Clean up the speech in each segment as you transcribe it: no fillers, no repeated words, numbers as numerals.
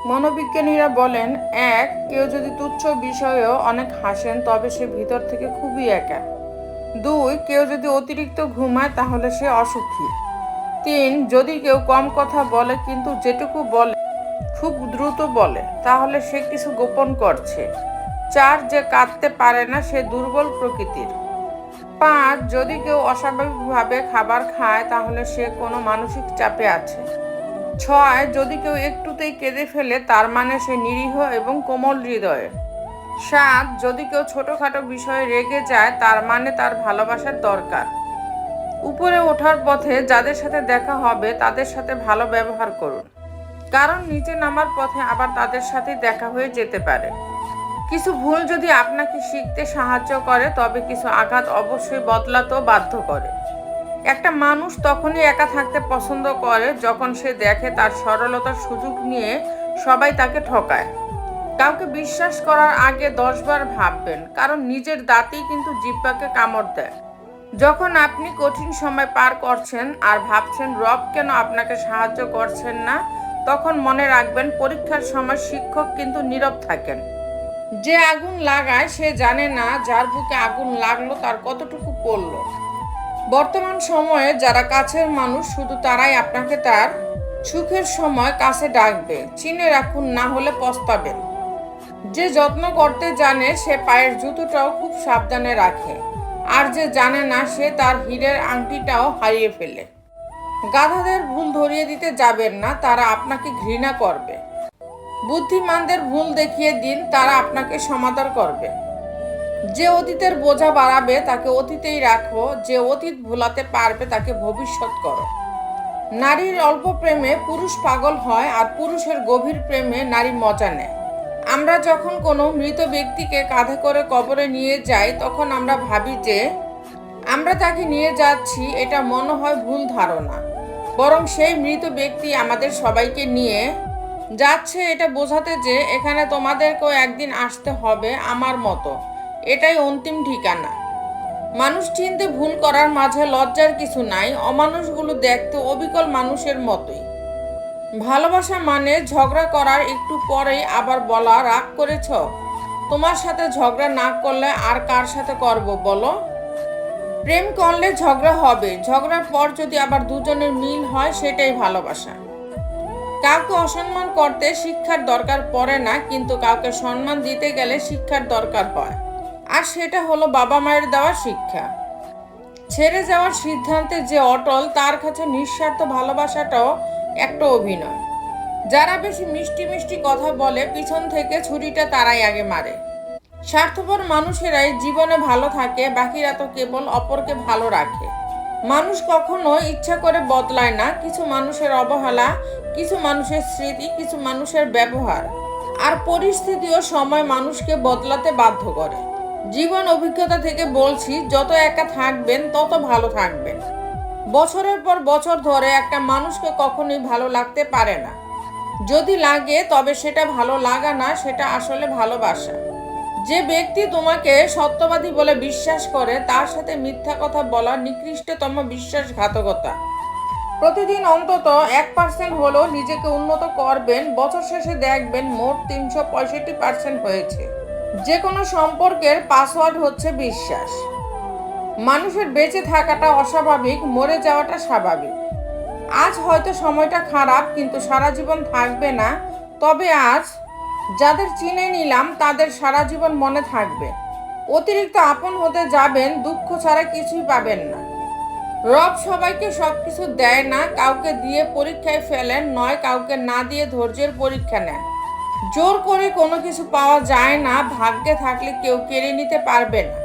মনোবিজ্ঞানীরা বলেন, এক, কেউ যদি তুচ্ছ বিষয়েও অনেক হাসেন তবে সে ভিতর থেকে খুবই একা। দুই, কেউ যদি অতিরিক্ত ঘুমায় তাহলে সে অসুখী। তিন, যদি কেউ কম কথা বলে কিন্তু যেটুকু বলে খুব দ্রুত বলে তাহলে সে কিছু গোপন করছে। চার, যে কাঁদতে পারে না সে দুর্বল প্রকৃতির। পাঁচ, যদি কেউ অস্বাভাবিকভাবে খাবার খায় তাহলে সে কোনো মানসিক চাপে আছে। ছয়, যদি কেউ একটুতেই কেঁদে ফেলে তার মানে সে নিরীহ এবং কোমল হৃদয়ে। সাত, যদি কেউ ছোটোখাটো বিষয়ে রেগে যায় তার মানে তার ভালোবাসার দরকার। উপরে ওঠার পথে যাদের সাথে দেখা হবে তাদের সাথে ভালো ব্যবহার করুন, কারণ নিচে নামার পথে আবার তাদের সাথে দেখা হয়ে যেতে পারে। কিছু ভুল যদি আপনাকে শিখতে সাহায্য করে তবে কিছু আঘাত অবশ্যই বদলাতেও বাধ্য করে। একটা মানুষ তখনই একা থাকতে পছন্দ করে যখন সে দেখে তার সরলতার সুযোগ নিয়ে সবাই তাকে ঠকায়। কাউকে বিশ্বাস করার আগে 10 বার ভাববেন, কারণ নিজের দাঁতই কিন্তু জিহ্বাকে কামড় দেয়। যখন আপনি কঠিন সময় পার করছেন আর ভাবছেন রব কেন আপনাকে সাহায্য করছেন না, তখন মনে রাখবেন পরীক্ষার সময় শিক্ষক কিন্তু নীরব থাকেন। যে আগুন লাগায় সে জানে না যার বুকে আগুন লাগলো তার কতটুকু পড়লো। বর্তমান সময়ে যারা কাছের মানুষ শুধু তারাই আপনাকে তার সুখের সময় কাছে ডাকবে। চিনে রাখুন, না হলে পস্তাবেন। যে যত্ন করতে জানে সে পায়ের জুতোটাও খুব সাবধানে রাখে, আর যে জানে না সে তার হীরের আংটিটাও হারিয়ে ফেলে। গাধাদের ভুল ধরিয়ে দিতে যাবেন না, তারা আপনাকে ঘৃণা করবে। বুদ্ধিমানদের ভুল দেখিয়ে দিন, তারা আপনাকে সমাদর করবে। যে অতীতের বোঝা বাড়াবে তাকে অতীতেই রাখো, যে অতীত ভোলাতে পারবে তাকে ভবিষ্যৎ করো। নারীর অল্প প্রেমে পুরুষ পাগল হয়, আর পুরুষের গভীর প্রেমে নারী মজা নেয়। আমরা যখন কোনো মৃত ব্যক্তিকে কাঁধে করে কবরে নিয়ে যাই তখন আমরা ভাবি যে আমরা তাকে নিয়ে যাচ্ছি, এটা মনে হয় ভুল ধারণা। বরং সেই মৃত ব্যক্তি আমাদের সবাইকে নিয়ে যাচ্ছে এটা বোঝাতে যে এখানে তোমাদেরকেও একদিন আসতে হবে আমার মতো। এটাই অন্তিম ঠিকানা। মানুষ চিনতে ভুল করার মাঝে লজ্জার কিছু নাই। অমানুষগুলো দেখতে অবিকল মানুষের মতোই। ভালোবাসা মানে ঝগড়া করার একটু পরেই আবার বলা, রাগ করেছ? তোমার সাথে ঝগড়া না করলে আর কার সাথে করব বলো? প্রেম করলে ঝগড়া হবে, ঝগড়ার পর যদি আবার দুজনের মিল হয় সেটাই ভালোবাসা। কাউকে অসম্মান করতে শিক্ষার দরকার পড়ে না, কিন্তু কাউকে সম্মান দিতে গেলে শিক্ষার দরকার হয়, আর সেটা হলো বাবা মায়ের দেওয়া শিক্ষা। ছেড়ে যাওয়ার সিদ্ধান্তে যে অটল তার কাছে নিঃস্বার্থ ভালোবাসাটাও একটা অভিনয়। যারা বেশি মিষ্টি মিষ্টি কথা বলে পিছন থেকে ছুরিটা তারাই আগে মারে। স্বার্থপর মানুষেরাই জীবনে ভালো থাকে, বাকিরা তো কেবল অপরকে ভালো রাখে। মানুষ কখনো ইচ্ছা করে বদলায় না। কিছু মানুষের অবহেলা, কিছু মানুষের স্মৃতি, কিছু মানুষের ব্যবহার আর পরিস্থিতি ও সময় মানুষকে বদলাতে বাধ্য করে। জীবন অভিজ্ঞতা থেকে বলছি, যত একা থাকবেন তত ভালো থাকবেন। বছরের পর বছর ধরে একটা মানুষকে কখনোই ভালো লাগতে পারে না। যদি লাগে তবে সেটা ভালো লাগা না, সেটা আসলে ভালোবাসা। যে ব্যক্তি তোমাকে সত্যবাদী বলে বিশ্বাস করে তার সাথে মিথ্যা কথা বলা নিকৃষ্টতম বিশ্বাসঘাতকতা। প্রতিদিন অন্তত 1% হলেও নিজেকে উন্নত করবেন। বছর শেষে দেখবেন মোট 365% হয়েছে। যে কোনো সম্পর্কের পাসওয়ার্ড হচ্ছে বিশ্বাস। মানুষের বেঁচে থাকাটা অস্বাভাবিক, মরে যাওয়াটা স্বাভাবিক। আজ হয়তো সময়টা খারাপ, কিন্তু সারা জীবন থাকবে না। তবে আজ যাদের চিনে নিলাম তাদের সারা জীবন মনে থাকবে। অতিরিক্ত আপন হতে যাবেন, দুঃখ ছাড়া কিছুই পাবেন না। রব সবাইকে সবকিছু দেয় না, কাউকে দিয়ে পরীক্ষায় ফেলেন, নয় কাউকে না দিয়ে ধৈর্যের পরীক্ষা নেন। জোর করে কোনো কিছু পাওয়া যায় না, ভাগ্যে থাকলে কেউ কেড়ে নিতে পারবে না।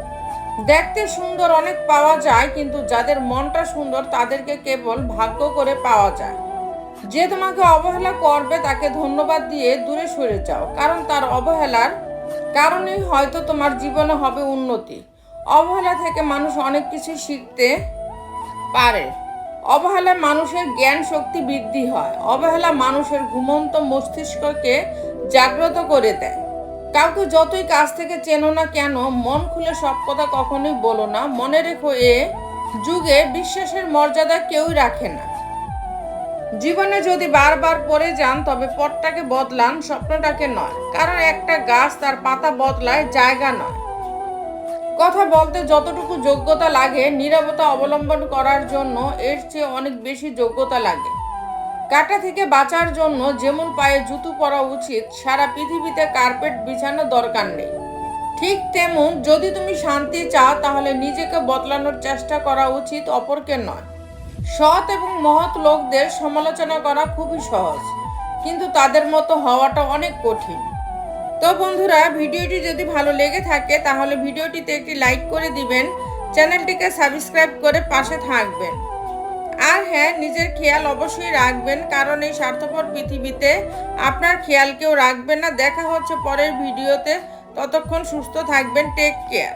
দেখতে সুন্দর অনেক পাওয়া যায়, কিন্তু যাদের মনটা সুন্দর তাদেরকে কেবল ভাগ্য করে পাওয়া যায়। যে তোমাকে অবহেলা করবে তাকে ধন্যবাদ দিয়ে দূরে সরে যাও, কারণ তার অবহেলার কারণেই হয়তো তোমার জীবনে হবে উন্নতি। অবহেলা থেকে মানুষ অনেক কিছু শিখতে পারে। অবহেলা মানুষের জ্ঞান শক্তি বৃদ্ধি হয়। অবহেলা মানুষের ঘুমন্ত মস্তিষ্ককে জাগ্রত করে দেয়। কাউকে যতই কাছ থেকে চেনো না কেন, মন খুলে সব কথা কখনোই বলো না। মনে রেখো, এ যুগে বিশ্বাসের মর্যাদা কেউই রাখে না। জীবনে যদি বারবার পড়ে যান তবে পথটাকে বদলান, স্বপ্নটাকে নয়। কারণ একটা গাছ তার পাতা বদলায়, জায়গা নয়। কথা বলতে যতটুকু যোগ্যতা লাগে, নীরবতা অবলম্বন করার জন্য এর চেয়ে অনেক বেশি যোগ্যতা লাগে। কাঁটা থেকে বাঁচার জন্য যেমন পায়ে জুতো পরা উচিত, সারা পৃথিবীতে কার্পেট বিছানো দরকার নেই। ঠিক তেমন যদি তুমি শান্তি চাও তাহলে নিজেকে বদলানোর চেষ্টা করা উচিত, অপরকে নয়। সৎ এবং মহৎ লোকদের সমালোচনা করা খুবই সহজ, কিন্তু তাদের মতো হওয়াটা অনেক কঠিন। তো বন্ধুরা, ভিডিওটি যদি ভালো লেগে থাকে তাহলে ভিডিওটিতে একটি লাইক করে দিবেন, চ্যানেলটিকে সাবস্ক্রাইব করে পাশে থাকবেন। আর হ্যাঁ, নিজের খেয়াল অবশ্যই রাখবেন, কারণ এই স্বার্থপর পৃথিবীতে আপনার খেয়াল কেউ রাখবে না। দেখা হচ্ছে পরের ভিডিওতে, ততক্ষণ সুস্থ থাকবেন। Take care.